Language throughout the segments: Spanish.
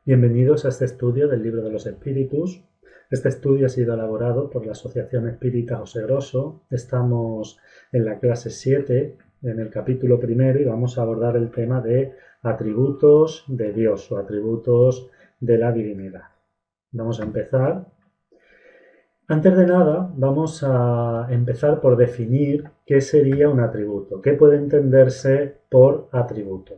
Bienvenidos a este estudio del Libro de los Espíritus. Este estudio ha sido elaborado por la Asociación Espírita José Grosso. Estamos en la clase 7, en el capítulo primero, y vamos a abordar el tema de atributos de Dios o atributos de la divinidad. Vamos a empezar. Antes de nada, vamos a empezar por definir qué sería un atributo, qué puede entenderse por atributo.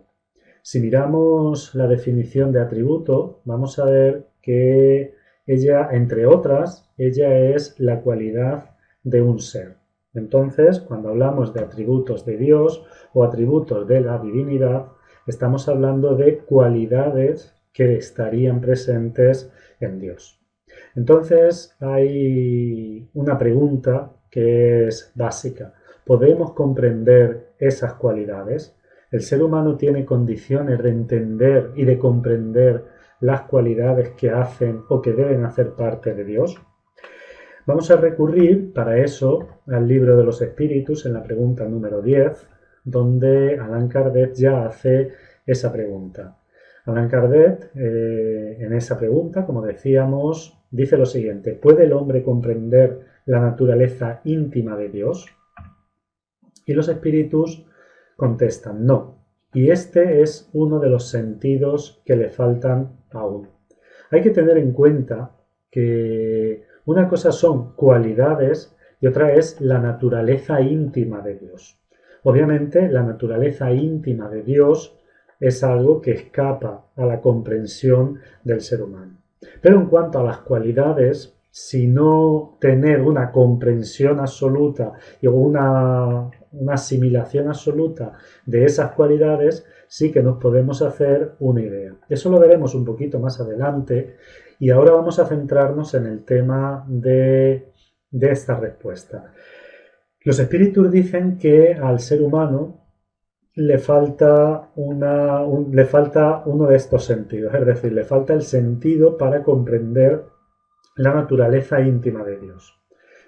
Si miramos la definición de atributo, vamos a ver que ella, entre otras, ella es la cualidad de un ser. Entonces, cuando hablamos de atributos de Dios o atributos de la divinidad, estamos hablando de cualidades que estarían presentes en Dios. Entonces, hay una pregunta que es básica. ¿Podemos comprender esas cualidades? ¿El ser humano tiene condiciones de entender y de comprender las cualidades que hacen o que deben hacer parte de Dios? Vamos a recurrir para eso al Libro de los Espíritus en la pregunta número 10, donde Allan Kardec ya hace esa pregunta. Allan Kardec, en esa pregunta, como decíamos, dice lo siguiente: ¿puede el hombre comprender la naturaleza íntima de Dios? Y los espíritus contestan no. Y este es uno de los sentidos que le faltan aún. Hay que tener en cuenta que una cosa son cualidades y otra es la naturaleza íntima de Dios. Obviamente, la naturaleza íntima de Dios es algo que escapa a la comprensión del ser humano. Pero en cuanto a las cualidades, si no tener una comprensión absoluta y una asimilación absoluta de esas cualidades, sí que nos podemos hacer una idea. Eso lo veremos un poquito más adelante y ahora vamos a centrarnos en el tema de esta respuesta. Los espíritus dicen que al ser humano le falta uno de estos sentidos, es decir, le falta el sentido para comprender la naturaleza íntima de Dios.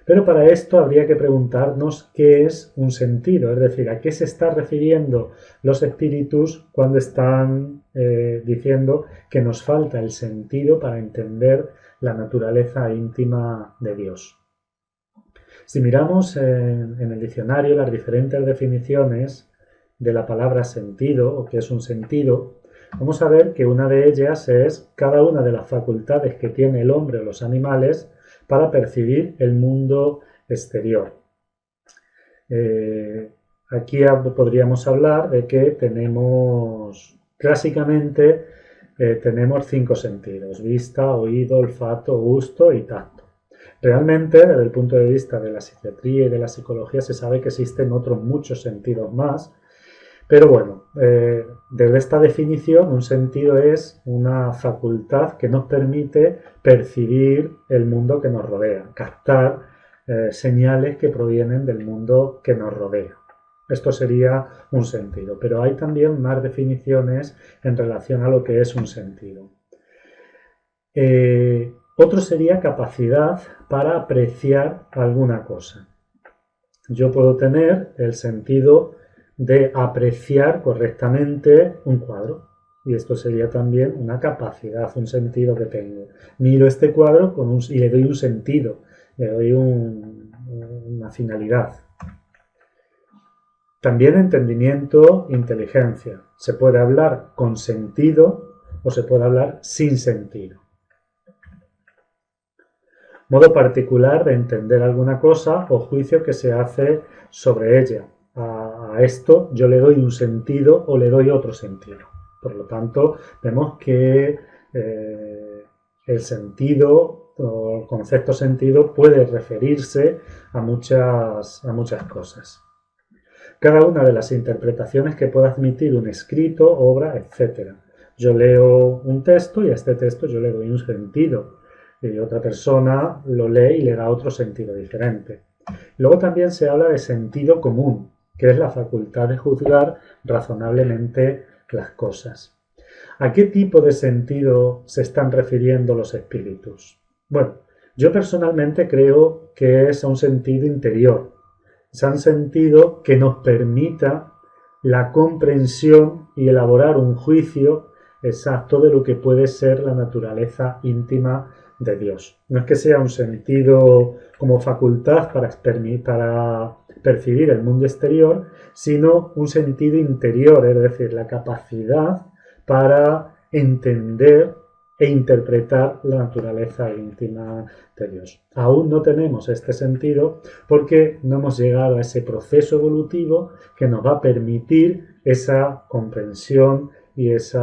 Pero para esto habría que preguntarnos qué es un sentido, es decir, a qué se están refiriendo los espíritus cuando están diciendo que nos falta el sentido para entender la naturaleza íntima de Dios. Si miramos en el diccionario las diferentes definiciones de la palabra sentido o qué es un sentido, vamos a ver que una de ellas es cada una de las facultades que tiene el hombre o los animales para percibir el mundo exterior. Aquí podríamos hablar de que tenemos, clásicamente, tenemos 5 sentidos: vista, oído, olfato, gusto y tacto. Realmente, desde el punto de vista de la psiquiatría y de la psicología, se sabe que existen otros muchos sentidos más. Pero bueno, desde esta definición, un sentido es una facultad que nos permite percibir el mundo que nos rodea, captar señales que provienen del mundo que nos rodea. Esto sería un sentido, pero hay también más definiciones en relación a lo que es un sentido. Otro sería capacidad para apreciar alguna cosa. Yo puedo tener el sentido de apreciar correctamente un cuadro. Y esto sería también una capacidad, un sentido que tengo. Miro este cuadro y le doy un sentido, le doy una finalidad. También entendimiento, inteligencia. Se puede hablar con sentido o se puede hablar sin sentido. Modo particular de entender alguna cosa o juicio que se hace sobre ella. A esto yo le doy un sentido o le doy otro sentido. Por lo tanto, vemos que el sentido o el concepto sentido puede referirse a muchas cosas. Cada una de las interpretaciones que pueda admitir un escrito, obra, etc. Yo leo un texto y a este texto yo le doy un sentido. Y otra persona lo lee y le da otro sentido diferente. Luego también se habla de sentido común, que es la facultad de juzgar razonablemente las cosas. ¿A qué tipo de sentido se están refiriendo los espíritus? Bueno, yo personalmente creo que es a un sentido interior. Es a un sentido que nos permita la comprensión y elaborar un juicio exacto de lo que puede ser la naturaleza íntima de Dios. No es que sea un sentido como facultad para percibir el mundo exterior, sino un sentido interior, es decir, la capacidad para entender e interpretar la naturaleza íntima de Dios. Aún no tenemos este sentido porque no hemos llegado a ese proceso evolutivo que nos va a permitir esa comprensión y ese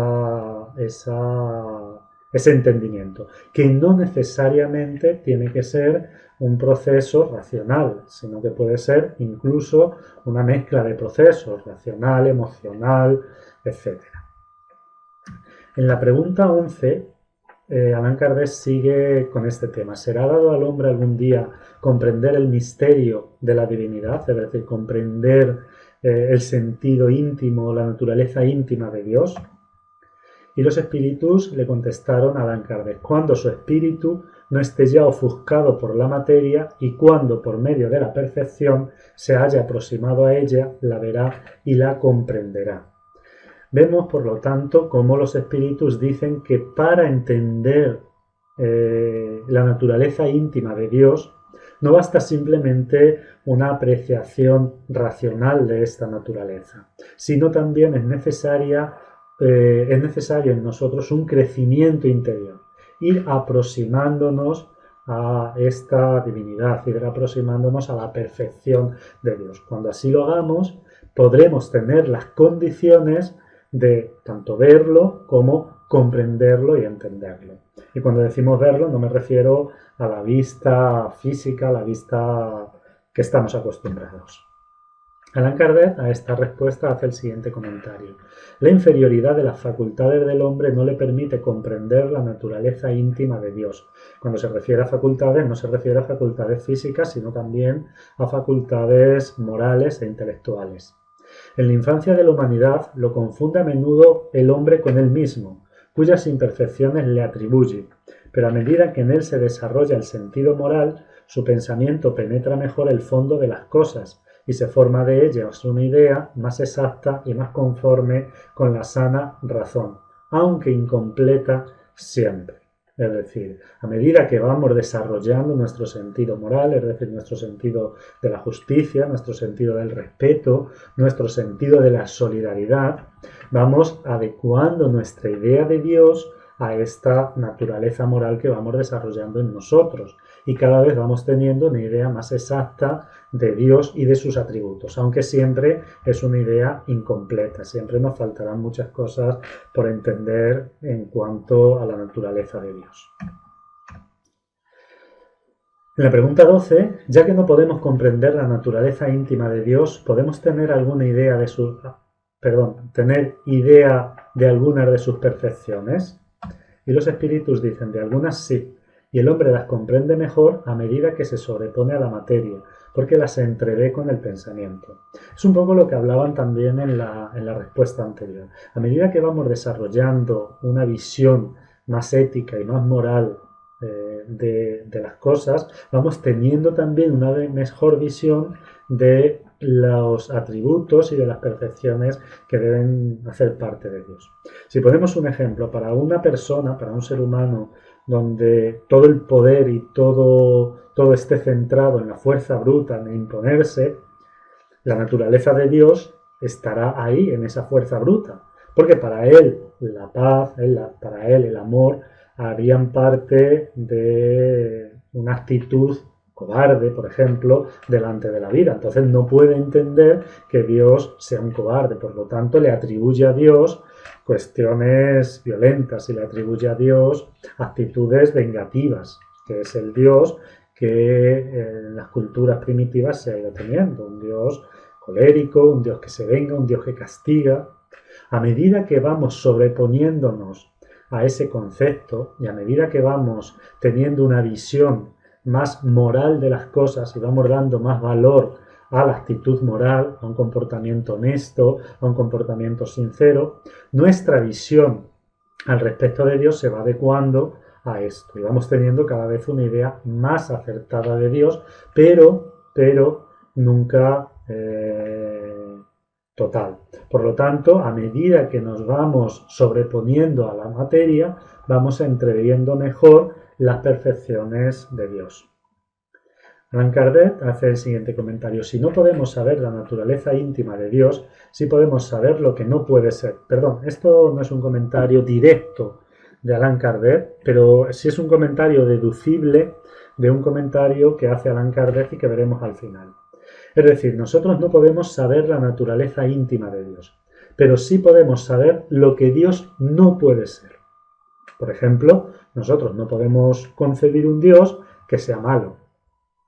entendimiento, que no necesariamente tiene que ser un proceso racional, sino que puede ser incluso una mezcla de procesos, racional, emocional, etc. En la pregunta 11, Allan Kardec sigue con este tema. ¿Será dado al hombre algún día comprender el misterio de la divinidad? Es decir, comprender el sentido íntimo, la naturaleza íntima de Dios. Y los espíritus le contestaron a Allan Kardec: cuando su espíritu no esté ya ofuscado por la materia y cuando por medio de la percepción se haya aproximado a ella, la verá y la comprenderá. Vemos, por lo tanto, cómo los espíritus dicen que para entender la naturaleza íntima de Dios, no basta simplemente una apreciación racional de esta naturaleza, sino también es necesario en nosotros un crecimiento interior, ir aproximándonos a esta divinidad, ir aproximándonos a la perfección de Dios. Cuando así lo hagamos, podremos tener las condiciones de tanto verlo como comprenderlo y entenderlo. Y cuando decimos verlo no me refiero a la vista física, a la vista que estamos acostumbrados. Allan Kardec a esta respuesta hace el siguiente comentario: la inferioridad de las facultades del hombre no le permite comprender la naturaleza íntima de Dios. Cuando se refiere a facultades no se refiere a facultades físicas, sino también a facultades morales e intelectuales. En la infancia de la humanidad lo confunde a menudo el hombre con él mismo, cuyas imperfecciones le atribuye, pero a medida que en él se desarrolla el sentido moral, su pensamiento penetra mejor el fondo de las cosas y se forma de ellas una idea más exacta y más conforme con la sana razón, aunque incompleta siempre. Es decir, a medida que vamos desarrollando nuestro sentido moral, es decir, nuestro sentido de la justicia, nuestro sentido del respeto, nuestro sentido de la solidaridad, vamos adecuando nuestra idea de Dios a esta naturaleza moral que vamos desarrollando en nosotros. Y cada vez vamos teniendo una idea más exacta de Dios y de sus atributos, aunque siempre es una idea incompleta, siempre nos faltarán muchas cosas por entender en cuanto a la naturaleza de Dios. En la pregunta 12, ya que no podemos comprender la naturaleza íntima de Dios, ¿podemos tener alguna idea de algunas de sus perfecciones? Y los espíritus dicen: de algunas sí, y el hombre las comprende mejor a medida que se sobrepone a la materia, porque las entrevé con el pensamiento. Es un poco lo que hablaban también en la respuesta anterior. A medida que vamos desarrollando una visión más ética y más moral de las cosas, vamos teniendo también una mejor visión de los atributos y de las perfecciones que deben hacer parte de Dios. Si ponemos un ejemplo, para una persona, para un ser humano, donde todo el poder y todo esté centrado en la fuerza bruta, en imponerse, la naturaleza de Dios estará ahí, en esa fuerza bruta, porque para él la paz, para él el amor, harían parte de una actitud cobarde, por ejemplo, delante de la vida. Entonces no puede entender que Dios sea un cobarde, por lo tanto le atribuye a Dios cuestiones violentas y le atribuye a Dios actitudes vengativas, que es el Dios que en las culturas primitivas se ha ido teniendo, un Dios colérico, un Dios que se venga, un Dios que castiga. A medida que vamos sobreponiéndonos a ese concepto y a medida que vamos teniendo una visión más moral de las cosas y vamos dando más valor a la actitud moral, a un comportamiento honesto, a un comportamiento sincero, nuestra visión al respecto de Dios se va adecuando a esto y vamos teniendo cada vez una idea más acertada de Dios, pero nunca total. Por lo tanto, a medida que nos vamos sobreponiendo a la materia, vamos entreviendo mejor las perfecciones de Dios. Allan Kardec hace el siguiente comentario: si no podemos saber la naturaleza íntima de Dios, sí podemos saber lo que no puede ser. Perdón, esto no es un comentario directo de Allan Kardec, pero sí es un comentario deducible de un comentario que hace Allan Kardec y que veremos al final. Es decir, nosotros no podemos saber la naturaleza íntima de Dios, pero sí podemos saber lo que Dios no puede ser. Por ejemplo, nosotros no podemos concebir un Dios que sea malo.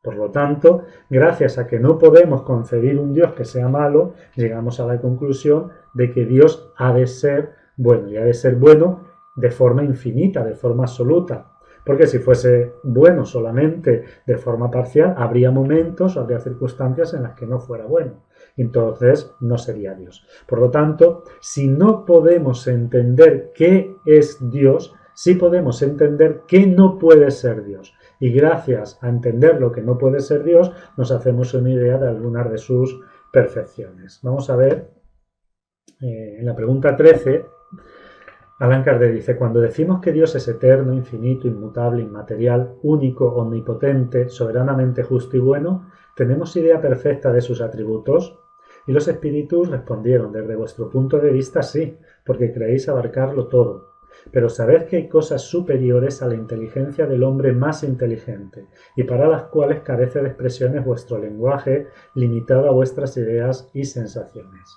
Por lo tanto, gracias a que no podemos concebir un Dios que sea malo, llegamos a la conclusión de que Dios ha de ser bueno, y ha de ser bueno de forma infinita, de forma absoluta. Porque si fuese bueno solamente de forma parcial, habría momentos, habría circunstancias en las que no fuera bueno. Entonces no sería Dios. Por lo tanto, si no podemos entender qué es Dios, sí podemos entender qué no puede ser Dios. Y gracias a entender lo que no puede ser Dios, nos hacemos una idea de algunas de sus perfecciones. Vamos a ver, en la pregunta 13, Allan Kardec dice: cuando decimos que Dios es eterno, infinito, inmutable, inmaterial, único, omnipotente, soberanamente justo y bueno, ¿tenemos idea perfecta de sus atributos? Y los espíritus respondieron: desde vuestro punto de vista sí, porque creéis abarcarlo todo. Pero sabed que hay cosas superiores a la inteligencia del hombre más inteligente, y para las cuales carece de expresiones vuestro lenguaje, limitado a vuestras ideas y sensaciones.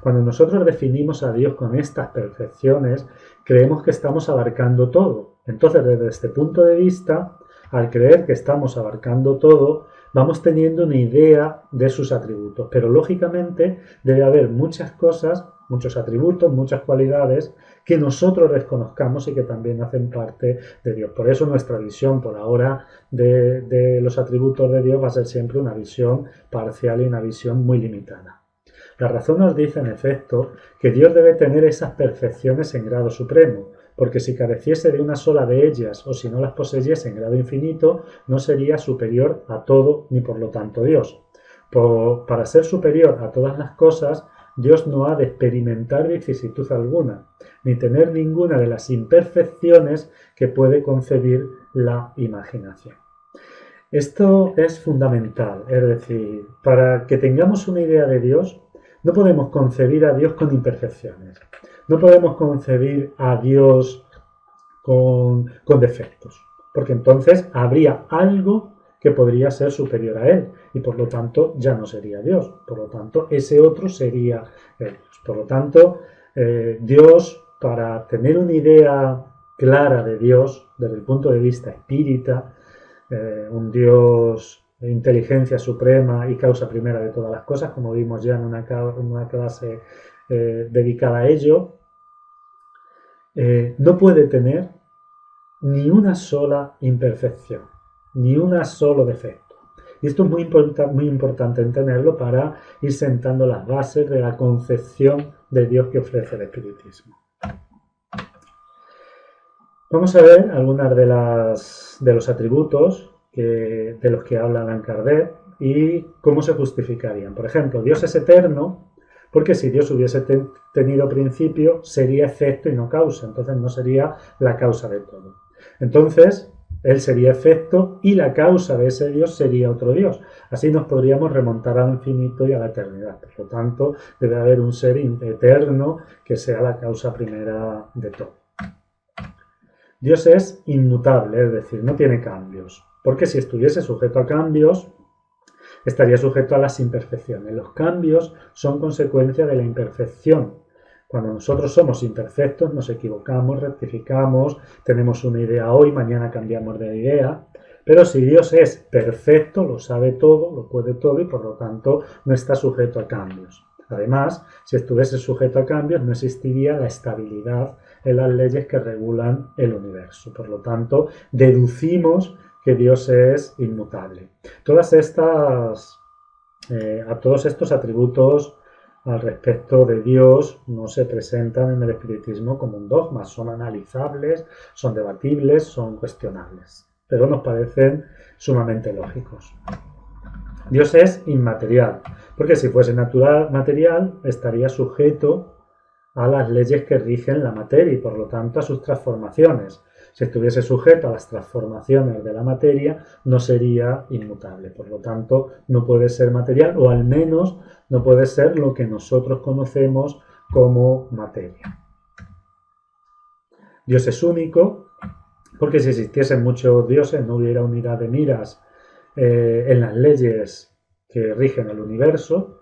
Cuando nosotros definimos a Dios con estas perfecciones, creemos que estamos abarcando todo. Entonces, desde este punto de vista, al creer que estamos abarcando todo, vamos teniendo una idea de sus atributos. Pero lógicamente debe haber muchas cosas, muchos atributos, muchas cualidades que nosotros desconozcamos y que también hacen parte de Dios. Por eso nuestra visión por ahora de los atributos de Dios va a ser siempre una visión parcial y una visión muy limitada. La razón nos dice, en efecto, que Dios debe tener esas perfecciones en grado supremo, porque si careciese de una sola de ellas o si no las poseyese en grado infinito, no sería superior a todo ni por lo tanto Dios. Para ser superior a todas las cosas, Dios no ha de experimentar vicisitud alguna, ni tener ninguna de las imperfecciones que puede concebir la imaginación. Esto es fundamental, es decir, para que tengamos una idea de Dios, no podemos concebir a Dios con imperfecciones, no podemos concebir a Dios con defectos, porque entonces habría algo que podría ser superior a Él y por lo tanto ya no sería Dios, por lo tanto ese otro sería Dios. Por lo tanto, Dios, para tener una idea clara de Dios desde el punto de vista espírita, un Dios de inteligencia suprema y causa primera de todas las cosas, como vimos ya en una clase dedicada a ello, no puede tener ni una sola imperfección, ni un solo defecto. Y esto es muy importante entenderlo para ir sentando las bases de la concepción de Dios que ofrece el espiritismo. Vamos a ver algunas de los atributos de los que habla Allan Kardec y cómo se justificarían. Por ejemplo, Dios es eterno porque si Dios hubiese tenido principio sería efecto y no causa, entonces no sería la causa de todo. Entonces, Él sería efecto y la causa de ese Dios sería otro Dios. Así nos podríamos remontar al infinito y a la eternidad. Por lo tanto, debe haber un ser eterno que sea la causa primera de todo. Dios es inmutable, es decir, no tiene cambios. Porque si estuviese sujeto a cambios, estaría sujeto a las imperfecciones. Los cambios son consecuencia de la imperfección. Cuando nosotros somos imperfectos, nos equivocamos, rectificamos, tenemos una idea hoy, mañana cambiamos de idea. Pero si Dios es perfecto, lo sabe todo, lo puede todo y por lo tanto no está sujeto a cambios. Además, si estuviese sujeto a cambios, no existiría la estabilidad en las leyes que regulan el universo. Por lo tanto, deducimos que Dios es inmutable. Todos estos atributos al respecto de Dios no se presentan en el espiritismo como un dogma, son analizables, son debatibles, son cuestionables, pero nos parecen sumamente lógicos. Dios es inmaterial, porque si fuese natural, material, estaría sujeto a las leyes que rigen la materia y por lo tanto a sus transformaciones. Si estuviese sujeto a las transformaciones de la materia, no sería inmutable. Por lo tanto, no puede ser material, o al menos no puede ser lo que nosotros conocemos como materia. Dios es único, porque si existiesen muchos dioses no hubiera unidad de miras en las leyes que rigen el universo.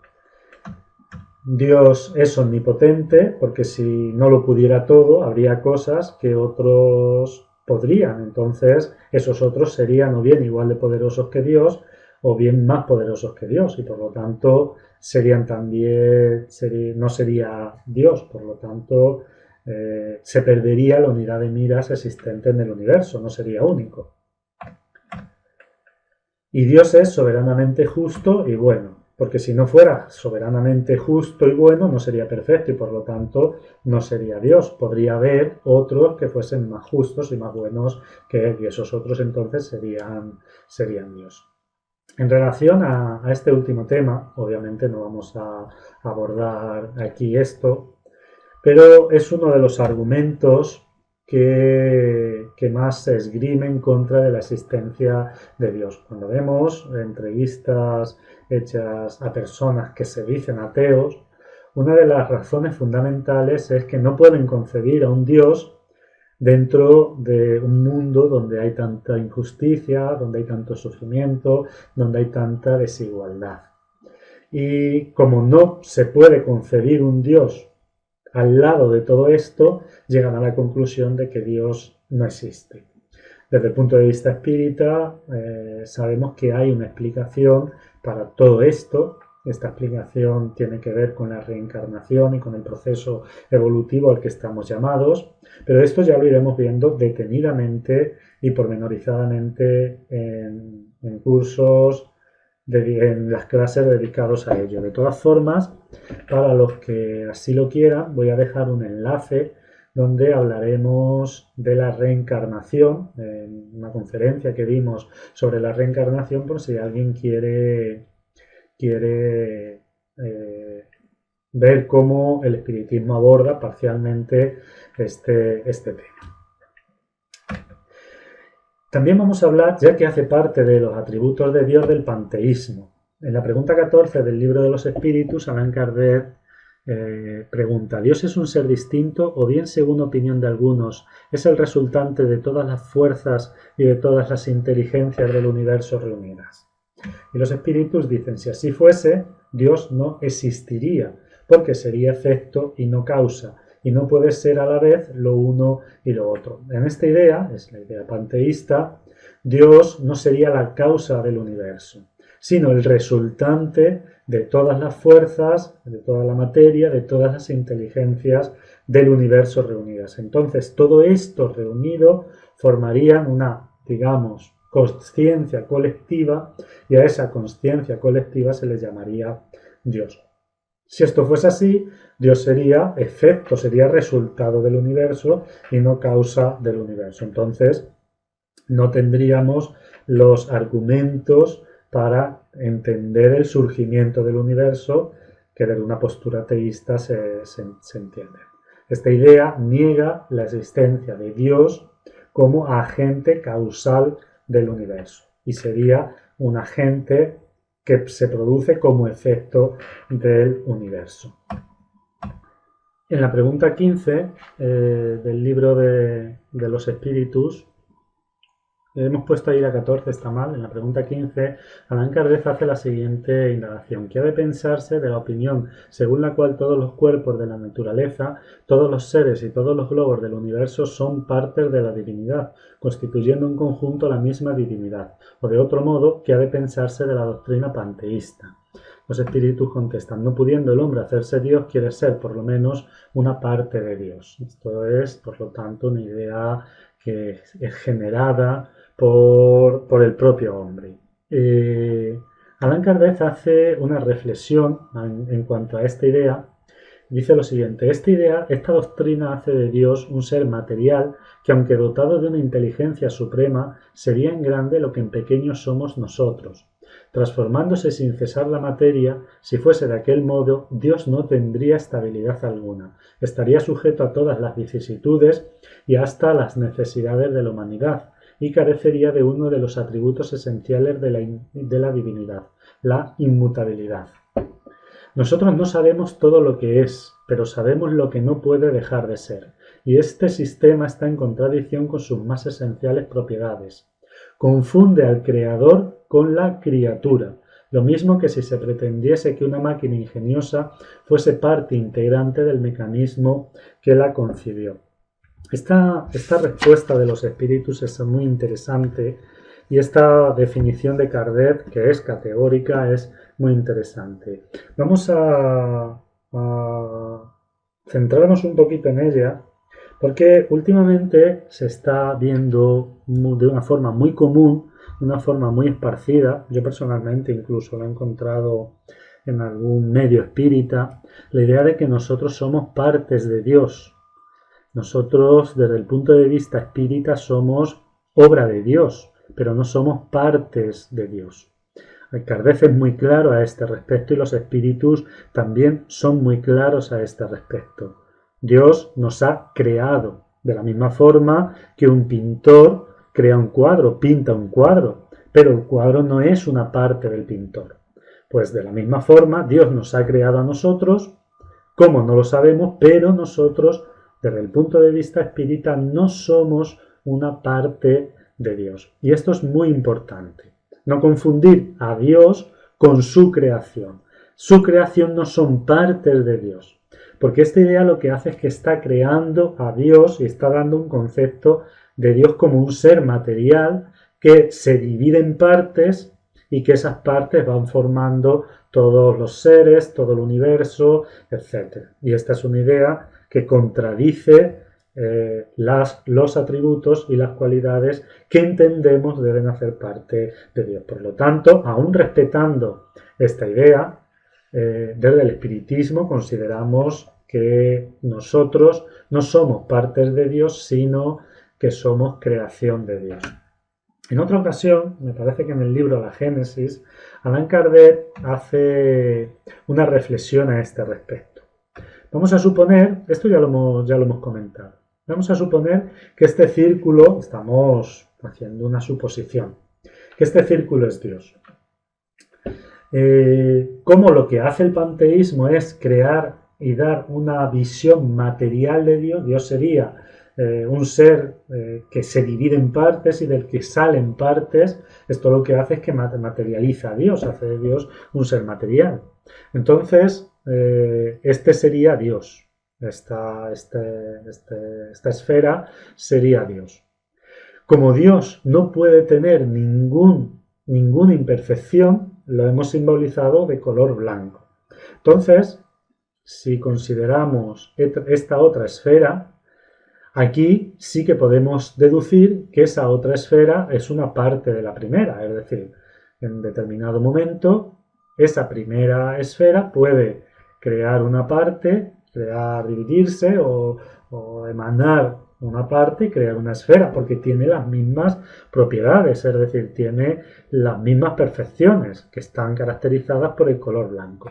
Dios es omnipotente, porque si no lo pudiera todo, habría cosas que otros podrían. Entonces, esos otros serían o bien igual de poderosos que Dios, o bien más poderosos que Dios, y por lo tanto serían también, no sería Dios. Por lo tanto, se perdería la unidad de miras existente en el universo, no sería único. Y Dios es soberanamente justo y bueno, porque si no fuera soberanamente justo y bueno, no sería perfecto y por lo tanto no sería Dios. Podría haber otros que fuesen más justos y más buenos que él, y esos otros entonces serían Dios. En relación a este último tema, obviamente no vamos a abordar aquí esto, pero es uno de los argumentos que más se esgrime en contra de la existencia de Dios. Cuando vemos entrevistas hechas a personas que se dicen ateos, una de las razones fundamentales es que no pueden concebir a un Dios dentro de un mundo donde hay tanta injusticia, donde hay tanto sufrimiento, donde hay tanta desigualdad. Y como no se puede concebir un Dios al lado de todo esto, llegan a la conclusión de que Dios no existe. Desde el punto de vista espírita, sabemos que hay una explicación para todo esto. Esta explicación tiene que ver con la reencarnación y con el proceso evolutivo al que estamos llamados, pero esto ya lo iremos viendo detenidamente y pormenorizadamente en cursos, en las clases dedicados a ello. De todas formas, para los que así lo quieran, voy a dejar un enlace donde hablaremos de la reencarnación, en una conferencia que dimos sobre la reencarnación, por si alguien quiere ver cómo el espiritismo aborda parcialmente este tema. También vamos a hablar, ya que hace parte de los atributos de Dios, del panteísmo. En la pregunta 14 del Libro de los Espíritus, Allan Kardec pregunta: ¿Dios es un ser distinto o bien, según opinión de algunos, es el resultante de todas las fuerzas y de todas las inteligencias del universo reunidas? Y los espíritus dicen: si así fuese, Dios no existiría, porque sería efecto y no causa, y no puede ser a la vez lo uno y lo otro. En esta idea, es la idea panteísta, Dios no sería la causa del universo, sino el resultante de todas las fuerzas, de toda la materia, de todas las inteligencias del universo reunidas. Entonces, todo esto reunido formarían una, digamos, consciencia colectiva, y a esa consciencia colectiva se le llamaría Dios. Si esto fuese así, Dios sería efecto, sería resultado del universo y no causa del universo. Entonces, no tendríamos los argumentos para entender el surgimiento del universo que desde una postura teísta se entiende. Esta idea niega la existencia de Dios como agente causal del universo y sería un agente que se produce como efecto del universo. En la pregunta 15 del Libro de los Espíritus, hemos puesto ahí la 14, está mal. En la pregunta 15, Allan Kardec hace la siguiente indagación: ¿qué ha de pensarse de la opinión según la cual todos los cuerpos de la naturaleza, todos los seres y todos los globos del universo son partes de la divinidad, constituyendo un conjunto la misma divinidad? O de otro modo, ¿qué ha de pensarse de la doctrina panteísta? Los espíritus contestan: no pudiendo el hombre hacerse Dios, quiere ser por lo menos una parte de Dios. Esto es, por lo tanto, una idea que es generada por el propio hombre. Allan Kardec hace una reflexión en cuanto a esta idea. Dice lo siguiente: esta doctrina hace de Dios un ser material que, aunque dotado de una inteligencia suprema, sería en grande lo que en pequeño somos nosotros. Transformándose sin cesar la materia, si fuese de aquel modo, Dios no tendría estabilidad alguna, estaría sujeto a todas las vicisitudes y hasta las necesidades de la humanidad, y carecería de uno de los atributos esenciales de la divinidad, la inmutabilidad. Nosotros no sabemos todo lo que es, pero sabemos lo que no puede dejar de ser, y este sistema está en contradicción con sus más esenciales propiedades. Confunde al creador con la criatura, lo mismo que si se pretendiese que una máquina ingeniosa fuese parte integrante del mecanismo que la concibió. Esta respuesta de los espíritus es muy interesante y esta definición de Kardec, que es categórica, es muy interesante. Vamos a centrarnos un poquito en ella, porque últimamente se está viendo de una forma muy común, de una forma muy esparcida, yo personalmente incluso lo he encontrado en algún medio espírita, la idea de que nosotros somos partes de Dios. Nosotros, desde el punto de vista espírita, somos obra de Dios, pero no somos partes de Dios. Kardec es muy claro a este respecto y los espíritus también son muy claros a este respecto. Dios nos ha creado, de la misma forma que un pintor crea un cuadro, pinta un cuadro, pero el cuadro no es una parte del pintor. Pues de la misma forma, Dios nos ha creado a nosotros, como no lo sabemos, pero nosotros, desde el punto de vista espírita, no somos una parte de Dios. Y esto es muy importante. No confundir a Dios con su creación. Su creación no son partes de Dios. Porque esta idea lo que hace es que está creando a Dios y está dando un concepto de Dios como un ser material que se divide en partes y que esas partes van formando todos los seres, todo el universo, etc. Y esta es una idea que contradice los atributos y las cualidades que entendemos deben hacer parte de Dios. Por lo tanto, aún respetando esta idea, desde el espiritismo consideramos que nosotros no somos partes de Dios, sino que somos creación de Dios. En otra ocasión, me parece que en el libro La Génesis, Allan Kardec hace una reflexión a este respecto. Vamos a suponer, esto ya lo hemos comentado, vamos a suponer que este círculo, estamos haciendo una suposición, que este círculo es Dios. Como lo que hace el panteísmo es crear y dar una visión material de Dios, Dios sería un ser que se divide en partes y del que salen partes, esto lo que hace es que materializa a Dios, hace de Dios un ser material. Entonces, este sería Dios, esta esfera sería Dios. Como Dios no puede tener ninguna imperfección, lo hemos simbolizado de color blanco. Entonces, si consideramos esta otra esfera, aquí sí que podemos deducir que esa otra esfera es una parte de la primera, es decir, en determinado momento esa primera esfera puede crear una parte, dividirse o emanar una parte y crear una esfera, porque tiene las mismas propiedades, es decir, tiene las mismas perfecciones que están caracterizadas por el color blanco.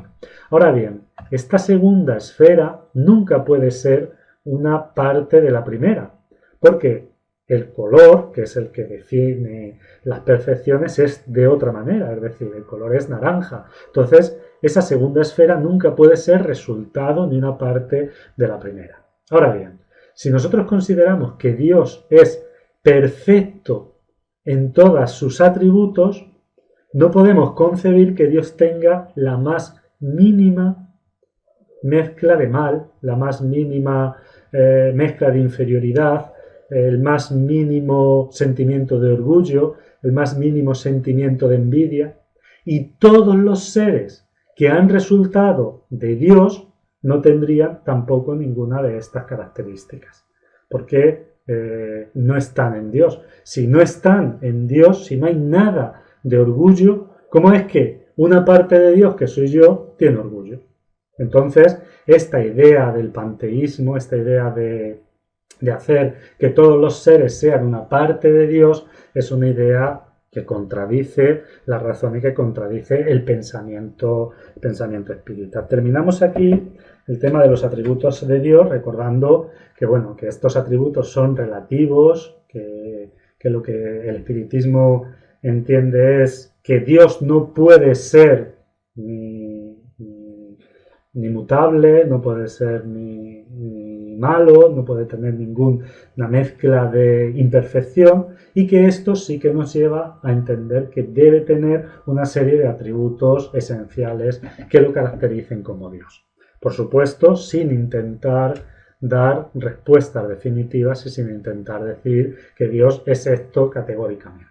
Ahora bien, esta segunda esfera nunca puede ser una parte de la primera, porque el color, que es el que define las perfecciones, es de otra manera, es decir, el color es naranja. Entonces, esa segunda esfera nunca puede ser resultado ni una parte de la primera. Ahora bien, si nosotros consideramos que Dios es perfecto en todos sus atributos, no podemos concebir que Dios tenga la más mínima mezcla de mal, la más mínima mezcla de inferioridad, el más mínimo sentimiento de orgullo, el más mínimo sentimiento de envidia. Y todos los seres que han resultado de Dios no tendrían tampoco ninguna de estas características, porque no están en Dios. Si no están en Dios, si no hay nada de orgullo, ¿cómo es que una parte de Dios, que soy yo, tiene orgullo? Entonces, esta idea del panteísmo, esta idea de hacer que todos los seres sean una parte de Dios, es una idea que contradice la razón y que contradice el pensamiento espírita. Terminamos aquí el tema de los atributos de Dios, recordando que, bueno, que estos atributos son relativos, que lo que el espiritismo entiende es que Dios no puede ser ni mutable, no puede ser ni malo, no puede tener ninguna mezcla de imperfección, y que esto sí que nos lleva a entender que debe tener una serie de atributos esenciales que lo caractericen como Dios. Por supuesto, sin intentar dar respuestas definitivas y sin intentar decir que Dios es esto categóricamente.